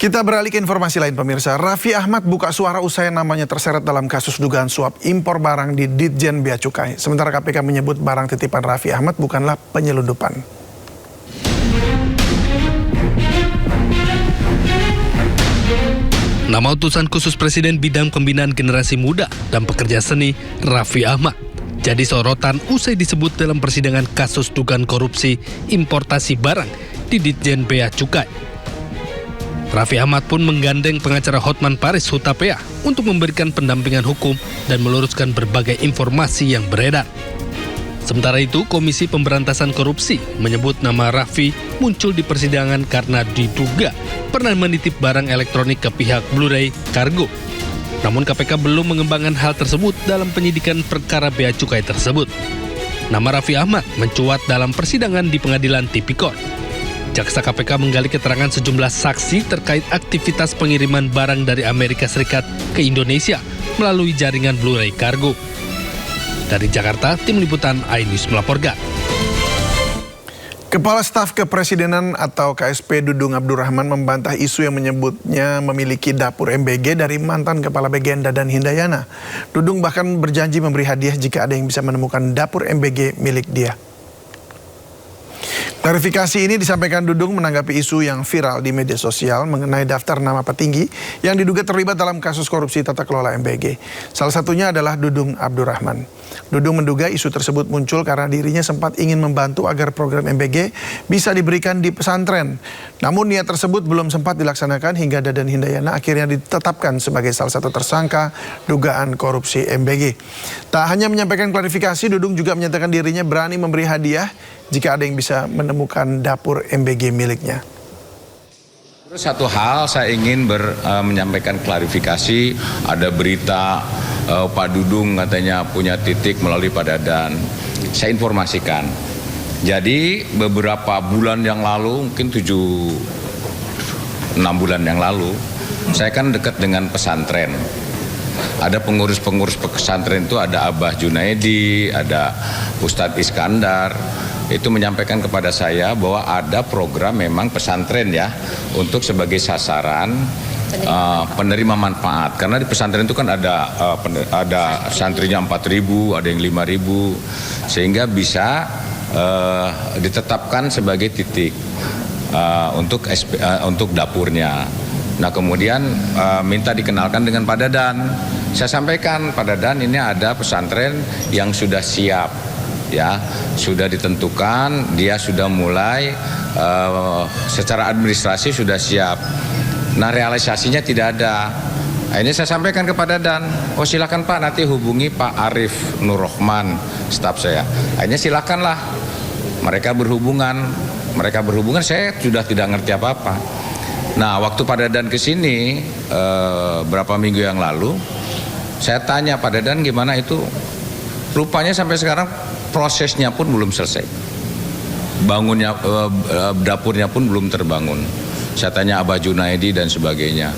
Kita beralih ke informasi lain pemirsa. Raffi Ahmad buka suara usai namanya terseret dalam kasus dugaan suap impor barang di Ditjen Bea Cukai. Sementara KPK menyebut barang titipan Raffi Ahmad bukanlah penyelundupan. Nama utusan khusus Presiden bidang pembinaan generasi muda dan pekerja seni Raffi Ahmad jadi sorotan usai disebut dalam persidangan kasus dugaan korupsi importasi barang di Ditjen Bea Cukai. Raffi Ahmad pun menggandeng pengacara Hotman Paris Hutapea untuk memberikan pendampingan hukum dan meluruskan berbagai informasi yang beredar. Sementara itu, Komisi Pemberantasan Korupsi menyebut nama Raffi muncul di persidangan karena diduga pernah menitip barang elektronik ke pihak Blu-ray Kargo. Namun KPK belum mengembangkan hal tersebut dalam penyidikan perkara Bea Cukai tersebut. Nama Raffi Ahmad mencuat dalam persidangan di Pengadilan Tipikor. Jaksa KPK menggali keterangan sejumlah saksi terkait aktivitas pengiriman barang dari Amerika Serikat ke Indonesia melalui jaringan Blu-ray Kargo. Dari Jakarta, Tim Liputan iNews melaporkan. Kepala Staf Kepresidenan atau KSP Dudung Abdurrahman membantah isu yang menyebutnya memiliki dapur MBG dari mantan Kepala BGN Dadan Hindayana. Dudung bahkan berjanji memberi hadiah jika ada yang bisa menemukan dapur MBG milik dia. Klarifikasi ini disampaikan Dudung menanggapi isu yang viral di media sosial mengenai daftar nama petinggi yang diduga terlibat dalam kasus korupsi tata kelola MBG. Salah satunya adalah Dudung Abdurrahman. Dudung menduga isu tersebut muncul karena dirinya sempat ingin membantu agar program MBG bisa diberikan di pesantren. Namun niat tersebut belum sempat dilaksanakan hingga Dadan Hindayana akhirnya ditetapkan sebagai salah satu tersangka dugaan korupsi MBG. Tak hanya menyampaikan klarifikasi, Dudung juga menyatakan dirinya berani memberi hadiah jika ada yang bisa menemukan dapur MBG miliknya. Satu hal saya ingin menyampaikan klarifikasi, ada berita Pak Dudung katanya punya titik melalui Pak Dadan. Saya informasikan. Jadi beberapa bulan yang lalu, mungkin 6 bulan yang lalu, saya kan dekat dengan pesantren. Ada pengurus-pengurus pesantren itu, ada Abah Junaidi, ada Ustadz Iskandar. Itu menyampaikan kepada saya bahwa ada program memang pesantren ya untuk sebagai sasaran penerima manfaat, karena di pesantren itu kan ada santrinya 4.000, ada yang 5.000, sehingga bisa ditetapkan sebagai titik untuk dapurnya. Nah kemudian minta dikenalkan dengan Pak Dadan. Saya sampaikan Pak Dadan, ini ada pesantren yang sudah siap. Ya, sudah ditentukan, dia sudah mulai secara administrasi sudah siap. Nah, realisasinya tidak ada. Akhirnya saya sampaikan kepada Dadan, oh silakan Pak, nanti hubungi Pak Arif Nur Rahman, staf saya. Akhirnya silakanlah. Mereka berhubungan, saya sudah tidak ngerti apa-apa. Nah, waktu Pak Dadan ke sini berapa minggu yang lalu, saya tanya Pak Dadan gimana itu. Rupanya sampai sekarang prosesnya pun belum selesai, dapurnya pun belum terbangun. Saya tanya Abah Junaidi dan sebagainya.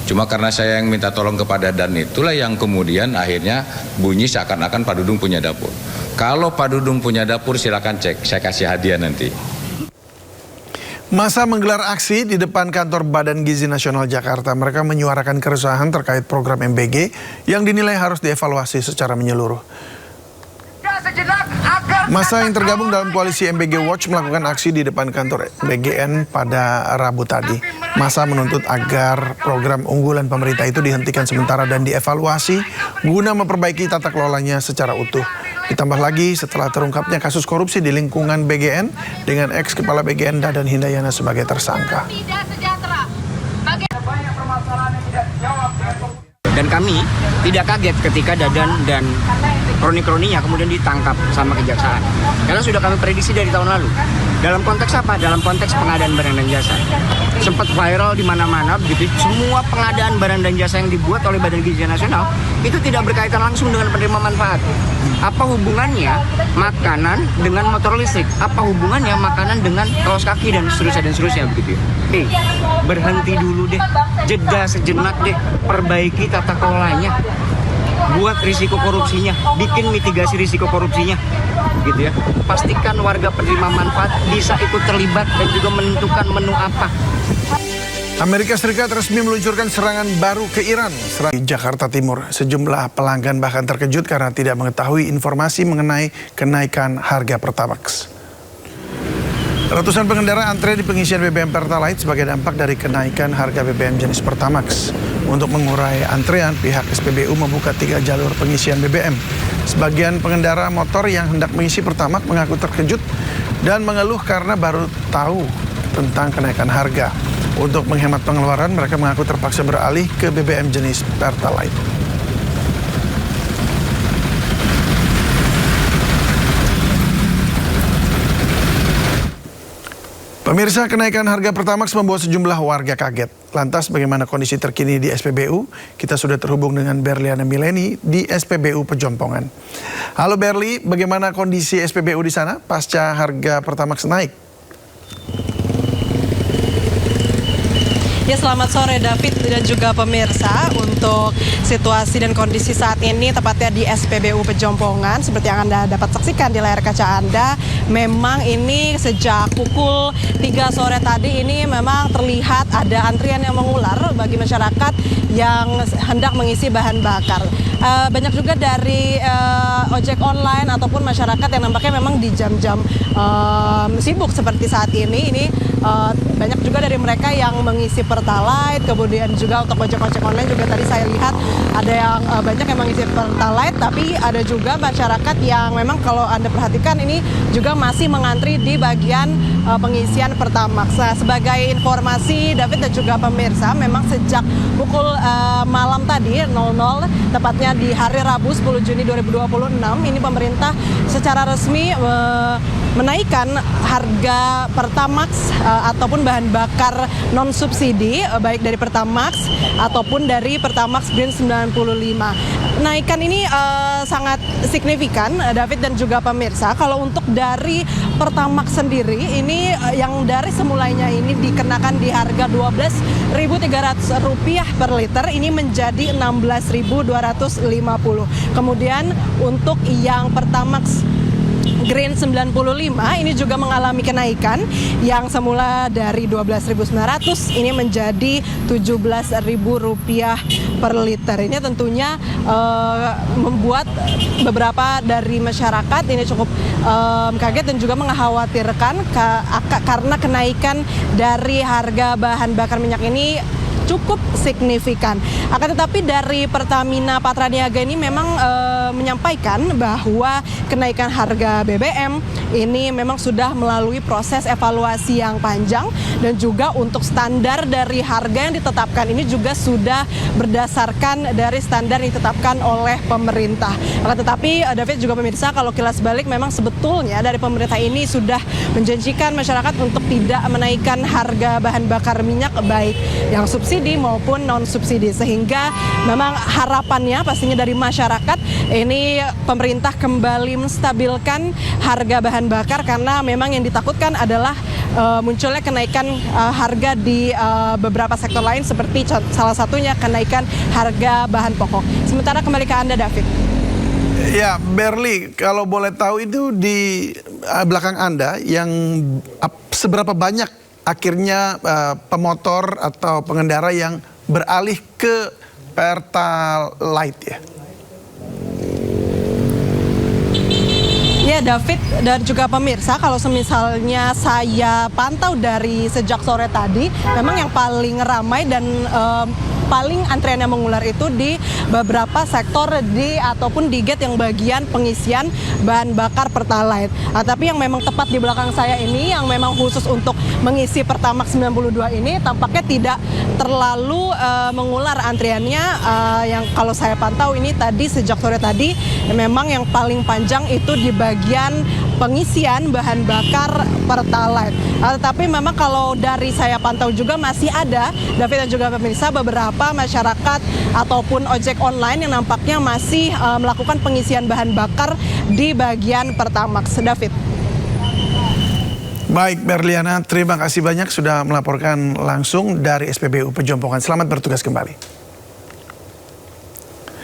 Cuma karena saya yang minta tolong kepada Dadan, itulah yang kemudian akhirnya bunyi seakan-akan Pak Dudung punya dapur. Kalau Pak Dudung punya dapur silakan cek, saya kasih hadiah nanti. Masa menggelar aksi di depan kantor Badan Gizi Nasional Jakarta. Mereka menyuarakan keresahan terkait program MBG yang dinilai harus dievaluasi secara menyeluruh. Masa yang tergabung dalam koalisi MBG Watch melakukan aksi di depan kantor BGN pada Rabu tadi. Masa menuntut agar program unggulan pemerintah itu dihentikan sementara dan dievaluasi guna memperbaiki tata kelolanya secara utuh. Ditambah lagi setelah terungkapnya kasus korupsi di lingkungan BGN dengan ex-kepala BGN Dadan Hindayana sebagai tersangka. Dan kami tidak kaget ketika Dadan dan kroni-kroninya kemudian ditangkap sama kejaksaan. Karena sudah kami prediksi dari tahun lalu. Dalam konteks apa? Dalam konteks pengadaan barang dan jasa. Sempat viral di mana-mana begitu. Semua pengadaan barang dan jasa yang dibuat oleh Badan Gizi Nasional itu tidak berkaitan langsung dengan penerima manfaat. Apa hubungannya makanan dengan motor listrik? Apa hubungannya makanan dengan kaos kaki dan seterusnya begitu. Berhenti dulu deh. Jeda sejenak deh. Perbaiki tata kelolanya. Buat risiko korupsinya, bikin mitigasi risiko korupsinya, gitu ya. Pastikan warga penerima manfaat bisa ikut terlibat dan juga menentukan menu apa. Amerika Serikat resmi meluncurkan serangan baru ke Iran. Di Jakarta Timur, sejumlah pelanggan bahkan terkejut karena tidak mengetahui informasi mengenai kenaikan harga Pertamax. Ratusan pengendara antre di pengisian BBM Pertalite sebagai dampak dari kenaikan harga BBM jenis Pertamax. Untuk mengurai antrean, pihak SPBU membuka 3 jalur pengisian BBM. Sebagian pengendara motor yang hendak mengisi Pertamax mengaku terkejut dan mengeluh karena baru tahu tentang kenaikan harga. Untuk menghemat pengeluaran, mereka mengaku terpaksa beralih ke BBM jenis Pertalite. Pemirsa, kenaikan harga Pertamax membuat sejumlah warga kaget. Lantas bagaimana kondisi terkini di SPBU? Kita sudah terhubung dengan Berliana Mileni di SPBU Pejompongan. Halo Berli, bagaimana kondisi SPBU di sana pasca harga Pertamax naik? Ya, selamat sore David dan juga pemirsa. Untuk situasi dan kondisi saat ini tepatnya di SPBU Pejompongan, seperti yang Anda dapat saksikan di layar kaca Anda, memang ini sejak pukul 3 sore tadi ini memang terlihat ada antrian yang mengular bagi masyarakat yang hendak mengisi bahan bakar. Banyak juga dari ojek online ataupun masyarakat yang nampaknya memang di jam-jam sibuk seperti saat ini banyak juga dari mereka yang mengisi Pertalite, kemudian juga untuk ojek-ojek online juga tadi saya lihat ada yang banyak yang mengisi Pertalite, tapi ada juga masyarakat yang memang kalau Anda perhatikan ini juga masih mengantri di bagian pengisian Pertamax. Nah, sebagai informasi David dan juga pemirsa, memang sejak pukul malam tadi 00 tepatnya di hari Rabu 10 Juni 2026 ini pemerintah secara resmi menaikkan harga Pertamax ataupun bahan bakar non subsidi baik dari Pertamax ataupun dari Pertamax Green 95. Kenaikan ini sangat signifikan David dan juga pemirsa. Kalau untuk dari Pertamax sendiri ini yang dari semulanya ini dikenakan di harga Rp12.300 per liter ini menjadi Rp16.250. Kemudian untuk yang Pertamax Green 95 ini juga mengalami kenaikan yang semula dari Rp12.900 ini menjadi Rp17.000 per liter. Ini tentunya membuat beberapa dari masyarakat ini cukup kaget dan juga mengkhawatirkan karena kenaikan dari harga bahan bakar minyak ini cukup signifikan. Akan tetapi dari Pertamina Patraniaga ini memang menyampaikan bahwa kenaikan harga BBM ini memang sudah melalui proses evaluasi yang panjang dan juga untuk standar dari harga yang ditetapkan ini juga sudah berdasarkan dari standar yang ditetapkan oleh pemerintah. Akan tetapi David juga pemirsa, kalau kilas balik memang sebetulnya dari pemerintah ini sudah menjanjikan masyarakat untuk tidak menaikkan harga bahan bakar minyak baik yang subsidi maupun non subsidi, sehingga memang harapannya pastinya dari masyarakat ini pemerintah kembali menstabilkan harga bahan bakar karena memang yang ditakutkan adalah munculnya kenaikan harga di beberapa sektor lain seperti salah satunya kenaikan harga bahan pokok. Sementara kembali ke Anda David. Ya, Berli, kalau boleh tahu itu di belakang Anda yang seberapa banyak akhirnya pemotor atau pengendara yang beralih ke Pertalite ya? Ya David dan juga pemirsa, kalau misalnya saya pantau dari sejak sore tadi, memang yang paling ramai dan paling antrean yang mengular itu di beberapa sektor ataupun di gate yang bagian pengisian bahan bakar Pertalite. Tapi yang memang tepat di belakang saya ini yang memang khusus untuk mengisi Pertamax 92 ini tampaknya tidak terlalu mengular antriannya. Yang kalau saya pantau ini tadi sejak sore tadi memang yang paling panjang itu di bagian pengisian bahan bakar Pertalite. Tapi memang kalau dari saya pantau juga masih ada David dan juga pemirsa beberapa masyarakat ataupun ojek online yang nampaknya masih melakukan pengisian bahan bakar di bagian Pertamax. David. Baik Berliana, terima kasih banyak sudah melaporkan langsung dari SPBU Pejompongan. Selamat bertugas kembali.